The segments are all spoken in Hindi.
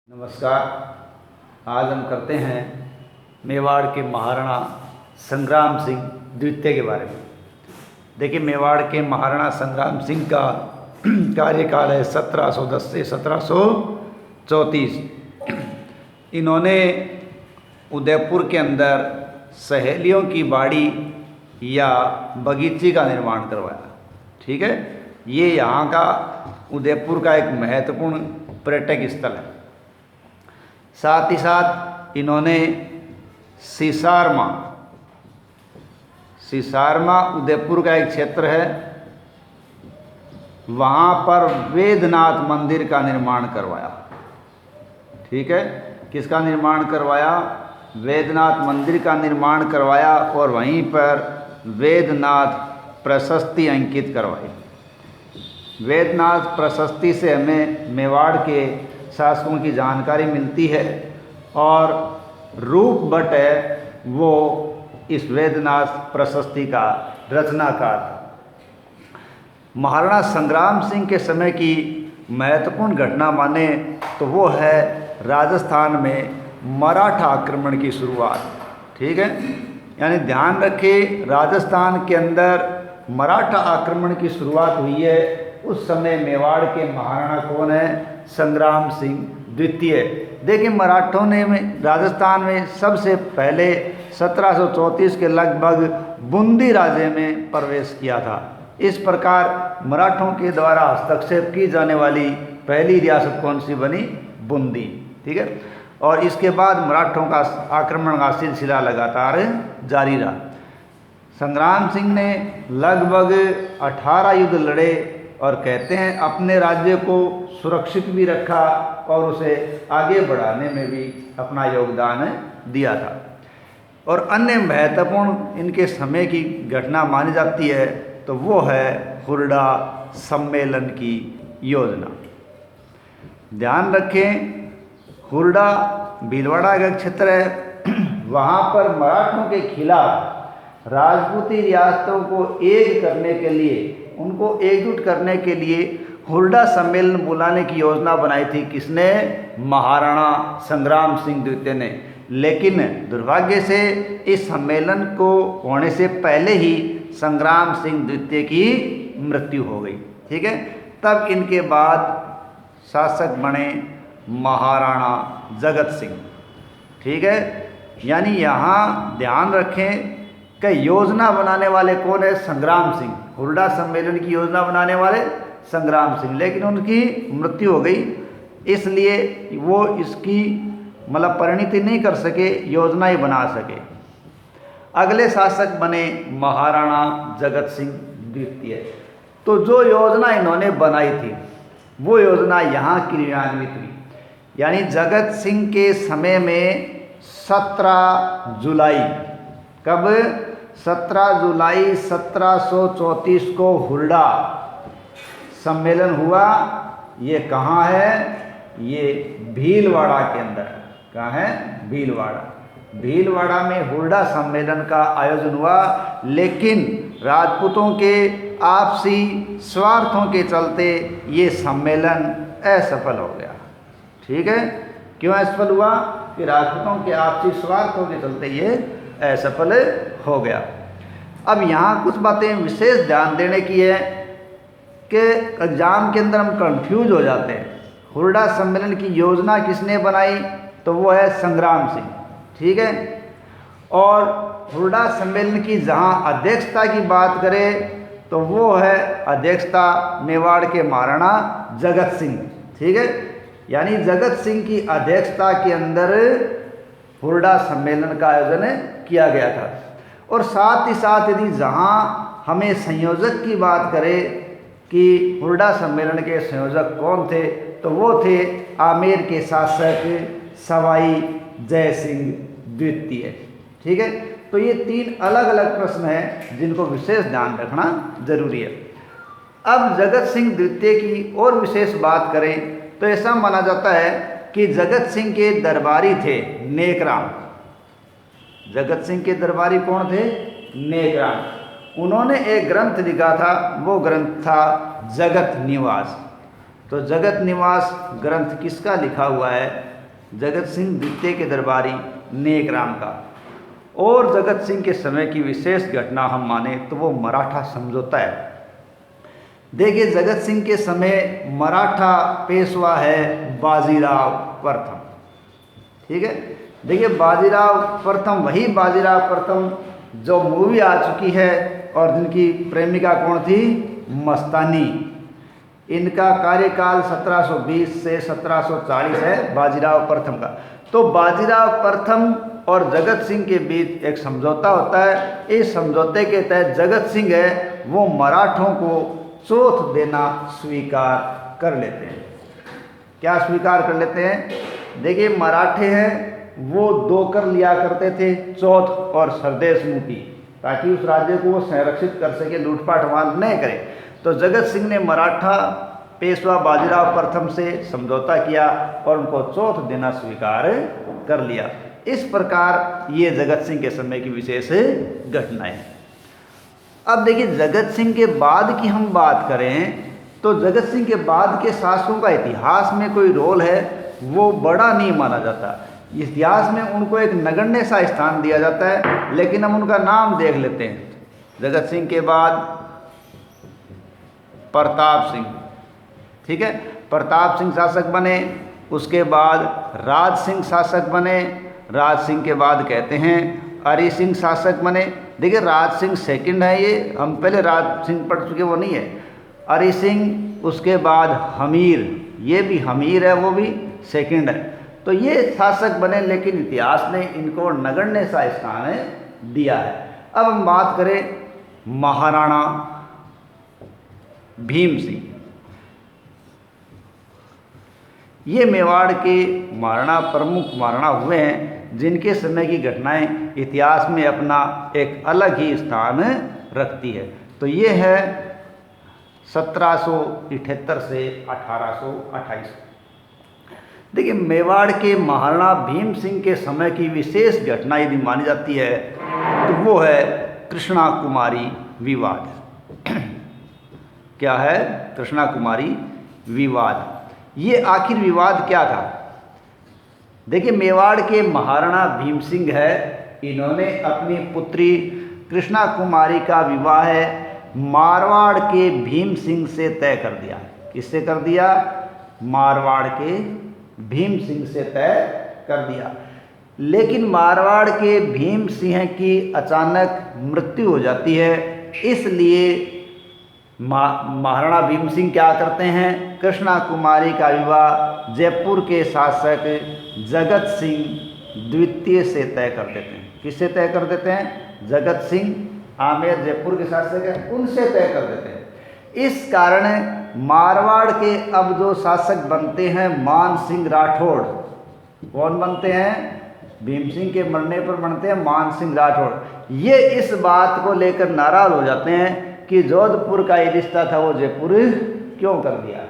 नमस्कार। आज हम करते हैं मेवाड़ के महाराणा संग्राम सिंह द्वितीय के बारे में। देखिए, मेवाड़ के महाराणा संग्राम सिंह का कार्यकाल है 1710 से 1734। इन्होंने उदयपुर के अंदर सहेलियों की बाड़ी या बगीचे का निर्माण करवाया। ठीक है, ये यहाँ का उदयपुर का एक महत्वपूर्ण पर्यटक स्थल है। साथ ही साथ इन्होंने सीसारमा उदयपुर का एक क्षेत्र है, वहाँ पर वेदनाथ मंदिर का निर्माण करवाया। ठीक है, किसका निर्माण करवाया? वेदनाथ मंदिर का निर्माण करवाया और वहीं पर वेदनाथ प्रशस्ति अंकित करवाई। वेदनाथ प्रशस्ति से हमें मेवाड़ के शासकों की जानकारी मिलती है और रूप भट्ट है वो इस वेदनाथ प्रशस्ति का रचनाकार था। महाराणा संग्राम सिंह के समय की महत्वपूर्ण घटना माने तो वो है राजस्थान में मराठा आक्रमण की शुरुआत। ठीक है, यानी ध्यान रखें, राजस्थान के अंदर मराठा आक्रमण की शुरुआत हुई है। उस समय मेवाड़ के महाराणा कौन है? संग्राम सिंह द्वितीय। देखिए, मराठों ने राजस्थान में सबसे पहले 1734 के लगभग बूंदी राज्य में प्रवेश किया था। इस प्रकार मराठों के द्वारा हस्तक्षेप की जाने वाली पहली रियासत कौन सी बनी? बूंदी। ठीक है, और इसके बाद मराठों का आक्रमण का सिलसिला लगातार जारी रहा। संग्राम सिंह ने लगभग 18 युद्ध लड़े और कहते हैं अपने राज्य को सुरक्षित भी रखा और उसे आगे बढ़ाने में भी अपना योगदान दिया था। और अन्य महत्वपूर्ण इनके समय की घटना मानी जाती है तो वो है हुरडा सम्मेलन की योजना। ध्यान रखें, हुरडा भीलवाड़ा का क्षेत्र है। वहाँ पर मराठों के खिलाफ राजपूती रियासतों को एक करने के लिए, उनको एकजुट करने के लिए हुरडा सम्मेलन बुलाने की योजना बनाई थी। किसने? महाराणा संग्राम सिंह द्वितीय ने। लेकिन दुर्भाग्य से इस सम्मेलन को होने से पहले ही संग्राम सिंह द्वितीय की मृत्यु हो गई। ठीक है, तब इनके बाद शासक बने महाराणा जगत सिंह। ठीक है, यानी यहाँ ध्यान रखें कि योजना बनाने वाले कौन है? संग्राम सिंह। हुरडा सम्मेलन की योजना बनाने वाले संग्राम सिंह, लेकिन उनकी मृत्यु हो गई, इसलिए वो इसकी परिणति नहीं कर सके, योजना ही बना सके। अगले शासक बने महाराणा जगत सिंह द्वितीय। तो जो योजना इन्होंने बनाई थी वो योजना यहाँ क्रियान्वित हुई। यानी जगत सिंह के समय में 17 जुलाई, कब? 17 जुलाई 1734 को हुरडा सम्मेलन हुआ। ये कहाँ है? ये भीलवाड़ा के अंदर। कहाँ है? भीलवाड़ा। भीलवाड़ा में हुरडा सम्मेलन का आयोजन हुआ, लेकिन राजपूतों के आपसी स्वार्थों के चलते ये सम्मेलन असफल हो गया। ठीक है, क्यों असफल हुआ? कि राजपूतों के आपसी स्वार्थों के चलते ये असफल हो गया। अब यहाँ कुछ बातें विशेष ध्यान देने की है कि एग्जाम के अंदर हम कंफ्यूज हो जाते हैं। हुरडा सम्मेलन की योजना किसने बनाई? तो वो है संग्राम सिंह। ठीक है, और हुरडा सम्मेलन की जहाँ अध्यक्षता की बात करें तो वो है अध्यक्षता मेवाड़ के महाराणा जगत सिंह। ठीक है, यानी जगत सिंह की अध्यक्षता के अंदर हुरडा सम्मेलन का आयोजन किया गया था। और साथ ही साथ यदि जहाँ हमें संयोजक की बात करें कि हुरडा सम्मेलन के संयोजक कौन थे, तो वो थे आमेर के शासक सवाई जय सिंह द्वितीय। ठीक है, तो ये 3 अलग अलग प्रश्न हैं जिनको विशेष ध्यान रखना जरूरी है। अब जगत सिंह द्वितीय की और विशेष बात करें तो ऐसा माना जाता है कि जगत सिंह के दरबारी थे नेकराम। जगत सिंह के दरबारी कौन थे? नेकराम। उन्होंने एक ग्रंथ लिखा था, वो ग्रंथ था जगत निवास। तो जगत निवास ग्रंथ किसका लिखा हुआ है? जगत सिंह द्वितीय के दरबारी नेक राम का। और जगत सिंह के समय की विशेष घटना हम माने तो वो मराठा समझौता है। देखिए, जगत सिंह के समय मराठा पेशवा है बाजीराव प्रथम। ठीक है, देखिए बाजीराव प्रथम वही बाजीराव प्रथम जो मूवी आ चुकी है और जिनकी प्रेमिका कौन थी? मस्तानी। इनका कार्यकाल 1720 से 1740 है बाजीराव प्रथम का। तो बाजीराव प्रथम और जगत सिंह के बीच एक समझौता होता है। इस समझौते के तहत जगत सिंह है वो मराठों को चोट देना स्वीकार कर लेते हैं। क्या स्वीकार कर लेते हैं? देखिए, मराठे हैं वो 2 कर लिया करते थे, चौथ और सरदेश मुखी, ताकि उस राज्य को वो संरक्षित कर सके, लूटपाट वहाँ नहीं करे। तो जगत सिंह ने मराठा पेशवा बाजीराव प्रथम से समझौता किया और उनको चौथ देना स्वीकार कर लिया। इस प्रकार ये जगत सिंह के समय की विशेष घटनाएं। अब देखिए, जगत सिंह के बाद की हम बात करें तो जगत सिंह के बाद के शासकों का इतिहास में कोई रोल है वो बड़ा नहीं माना जाता। इतिहास में उनको एक नगण्य सा स्थान दिया जाता है, लेकिन हम उनका नाम देख लेते हैं। जगत सिंह के बाद प्रताप सिंह, ठीक है, प्रताप सिंह शासक बने। उसके बाद राज सिंह शासक बने। राज सिंह के बाद कहते हैं हरि सिंह शासक बने। देखिए, राज सिंह सेकंड है, ये हम पहले राज सिंह पढ़ चुके, वो नहीं है। हरि सिंह, उसके बाद हमीर, ये भी हमीर है, वो भी सेकंड है। तो ये शासक बने, लेकिन इतिहास ने इनको नगण्य सा स्थान दिया है। अब हम बात करें महाराणा भीम सिंह। ये मेवाड़ के महाराणा, प्रमुख महाराणा हुए हैं, जिनके समय की घटनाएं इतिहास में अपना एक अलग ही स्थान रखती है। तो ये है 1778 से 1828। देखिए, मेवाड़ के महाराणा भीम सिंह के समय की विशेष घटना यदि मानी जाती है तो वो है कृष्णा कुमारी विवाद। क्या है? कृष्णा कुमारी विवाद। ये आखिर विवाद क्या था? देखिए, मेवाड़ के महाराणा भीम सिंह है, इन्होंने अपनी पुत्री कृष्णा कुमारी का विवाह मारवाड़ के भीम सिंह से तय कर दिया। किससे कर दिया? मारवाड़ के भीम सिंह से तय कर दिया। लेकिन मारवाड़ के भीम सिंह की अचानक मृत्यु हो जाती है, इसलिए महाराणा भीम सिंह क्या करते हैं? कृष्णा कुमारी का विवाह जयपुर के शासक जगत सिंह द्वितीय से तय कर देते हैं। किससे तय कर देते हैं? जगत सिंह आमेर जयपुर के शासक हैं, उनसे तय कर देते हैं। इस कारण मारवाड़ के अब जो शासक बनते हैं मान सिंह राठौड़। कौन बनते हैं? भीम सिंह के मरने पर बनते हैं मान सिंह राठौड़। ये इस बात को लेकर नाराज हो जाते हैं कि जोधपुर का ये रिश्ता था वो जयपुर क्यों कर दिया।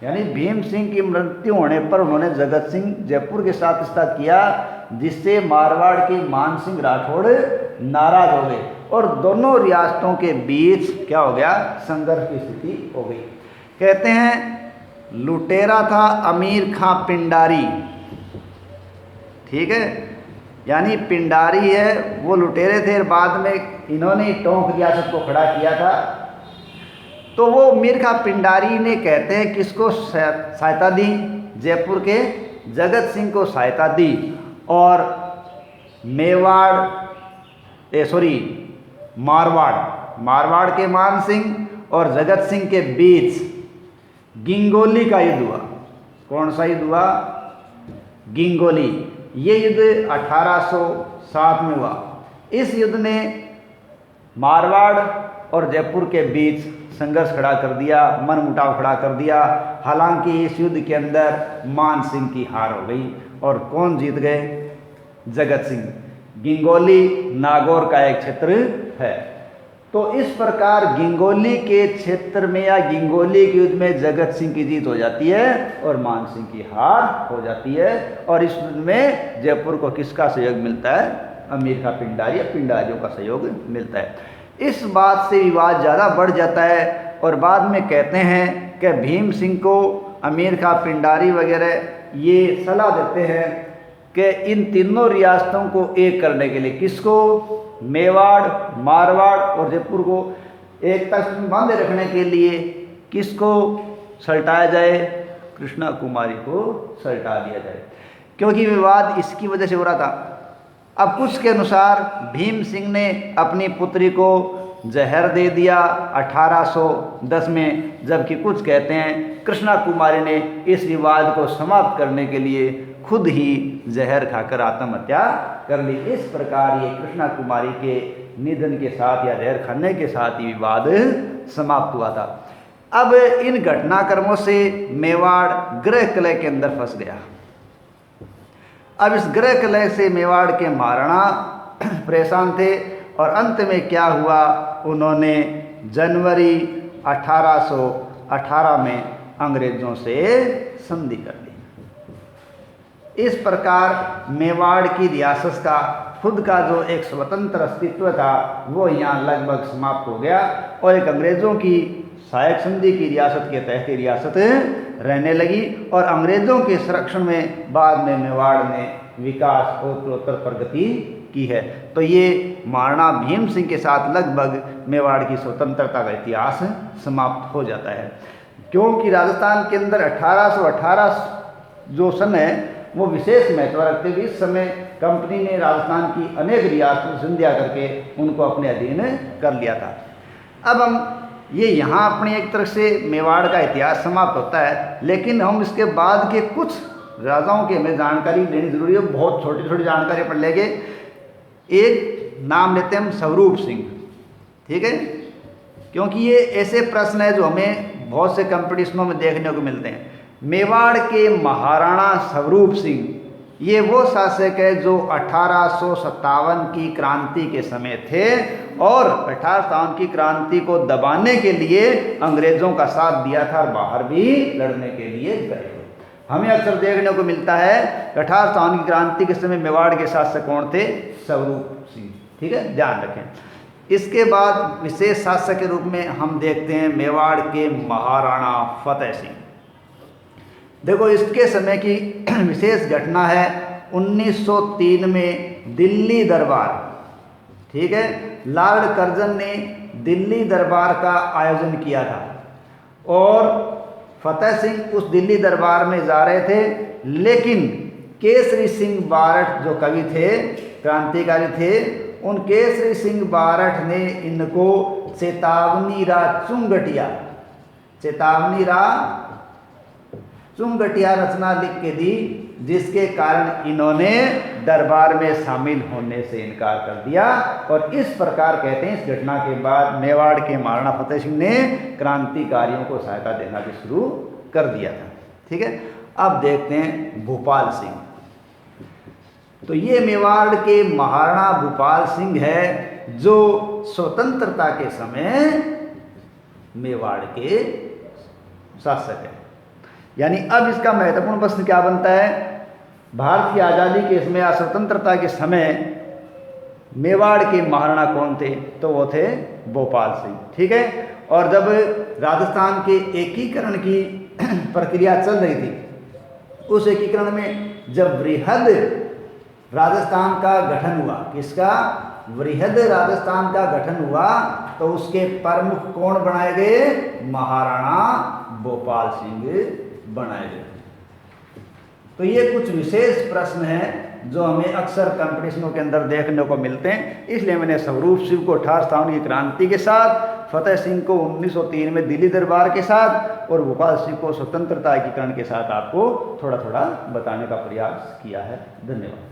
यानी भीम सिंह की मृत्यु होने पर उन्होंने जगत सिंह जयपुर के साथ रिश्ता किया, जिससे मारवाड़ के मान सिंह राठौड़ नाराज हो गए और दोनों रियासतों के बीच क्या हो गया? संघर्ष की स्थिति हो गई। कहते हैं लुटेरा था अमीर खां पिंडारी। ठीक है, यानी पिंडारी है वो लुटेरे थे, बाद में इन्होंने टोंक रियासत को खड़ा किया था। तो वो अमीर खां पिंडारी ने कहते हैं किसको सहायता दी? जयपुर के जगत सिंह को सहायता दी और मारवाड़ के मान सिंह और जगत सिंह के बीच गिंगोली का युद्ध हुआ। कौन सा युद्ध हुआ? गिंगोली। ये युद्ध 1807 में हुआ। इस युद्ध ने मारवाड़ और जयपुर के बीच संघर्ष खड़ा कर दिया, मनमुटाव खड़ा कर दिया। हालांकि इस युद्ध के अंदर मान सिंह की हार हो गई और कौन जीत गए? जगत सिंह। गिंगोली नागौर का एक क्षेत्र है। तो इस प्रकार गिंगोली के क्षेत्र में या गिंगोली के युद्ध में जगत सिंह की जीत हो जाती है और मान सिंह की हार हो जाती है। और इस युद्ध में जयपुर को किसका सहयोग मिलता है? अमीर खां पिंडारी या पिंडारियों का सहयोग मिलता है। इस बात से विवाद ज़्यादा बढ़ जाता है और बाद में कहते हैं कि भीम सिंह को अमीर खां पिंडारी वगैरह ये सलाह देते हैं कि इन तीनों रियासतों को एक करने के लिए, किसको, मेवाड़, मारवाड़ और जयपुर को एक तख्त में बांधे रखने के लिए किसको सल्टाया जाए, कृष्णा कुमारी को सल्टा दिया जाए, क्योंकि विवाद इसकी वजह से हो रहा था। अब कुछ के अनुसार भीम सिंह ने अपनी पुत्री को जहर दे दिया 1810 में, जबकि कुछ कहते हैं कृष्णा कुमारी ने इस विवाद को समाप्त करने के लिए खुद ही जहर खाकर आत्महत्या कर ली। इस प्रकार ये कृष्णा कुमारी के निधन के साथ या जहर खाने के साथ ही विवाद समाप्त हुआ था। अब इन घटनाक्रमों से मेवाड़ ग्रह कलह के अंदर फंस गया। अब इस ग्रह कलह से मेवाड़ के महाराणा परेशान थे और अंत में क्या हुआ, उन्होंने जनवरी 1818 में अंग्रेज़ों से संधि कर ली। इस प्रकार मेवाड़ की रियासत का खुद का जो एक स्वतंत्र अस्तित्व था वो यहाँ लगभग समाप्त हो गया और एक अंग्रेज़ों की सहायक संधि की रियासत के तहत रियासत रहने लगी और अंग्रेज़ों के संरक्षण में बाद में मेवाड़ ने विकास और उत्तरोत्तर प्रगति की है। तो ये महाराणा भीम सिंह के साथ लगभग मेवाड़ की स्वतंत्रता का इतिहास समाप्त हो जाता है, क्योंकि राजस्थान के अंदर 1818 जो सन है वो विशेष महत्व रखते हुए इस समय कंपनी ने राजस्थान की अनेक रियासतों से संधियां करके उनको अपने अधीन कर लिया था। अब हम ये यहाँ अपनी एक तरह से मेवाड़ का इतिहास समाप्त होता है, लेकिन हम इसके बाद के कुछ राजाओं की हमें जानकारी लेनी जरूरी है। बहुत छोटी छोटी जानकारी पढ़ लेंगे। एक नाम लेते हैं हम स्वरूप सिंह, ठीक है, क्योंकि ये ऐसे प्रश्न है जो हमें बहुत से कंपटीशनों में देखने को मिलते हैं। मेवाड़ के महाराणा स्वरूप सिंह ये वो शासक है जो 1857 की क्रांति के समय थे और 1857 की क्रांति को दबाने के लिए अंग्रेज़ों का साथ दिया था और बाहर भी लड़ने के लिए गए। हमें अक्सर देखने को मिलता है 1857 की क्रांति के समय मेवाड़ के शासक कौन थे, स्वरूप सिंह, ठीक है, ध्यान रखें। इसके बाद विशेष शासक के रूप में हम देखते हैं मेवाड़ के महाराणा फतेह सिंह। देखो इसके समय की विशेष घटना है 1903 में दिल्ली दरबार, ठीक है, लॉर्ड कर्जन ने दिल्ली दरबार का आयोजन किया था और फतेह सिंह उस दिल्ली दरबार में जा रहे थे, लेकिन केसरी सिंह बारठ जो कवि थे, क्रांतिकारी थे, उन केसरी सिंह बारठ ने इनको चेतावनी रा चुंगटिया रचना लिख के दी, जिसके कारण इन्होंने दरबार में शामिल होने से इनकार कर दिया। और इस प्रकार कहते हैं इस घटना के बाद मेवाड़ के महाराणा फतेह सिंह ने क्रांतिकारियों को सहायता देना भी शुरू कर दिया था, ठीक है। अब देखते हैं भूपाल सिंह। तो ये मेवाड़ के महाराणा भूपाल सिंह है जो स्वतंत्रता के समय मेवाड़ के शासक है। यानी अब इसका महत्वपूर्ण प्रश्न क्या बनता है, भारत की आज़ादी के समय स्वतंत्रता के समय मेवाड़ के महाराणा कौन थे, तो वो थे भोपाल सिंह, ठीक है। और जब राजस्थान के एकीकरण की प्रक्रिया चल रही थी, उस एकीकरण में जब वृहद राजस्थान का गठन हुआ, किसका, वृहद राजस्थान का गठन हुआ, तो उसके प्रमुख कौन बनाए गए, महाराणा भोपाल सिंह बनाए गए। तो ये कुछ विशेष प्रश्न हैं जो हमें अक्सर कंपटीशनों के अंदर देखने को मिलते हैं, इसलिए मैंने स्वरूप सिंह को 1857 की क्रांति के साथ, फतेह सिंह को 1903 में दिल्ली दरबार के साथ और भोपाल सिंह को स्वतंत्रता एकीकरण के साथ आपको थोड़ा थोड़ा बताने का प्रयास किया है। धन्यवाद।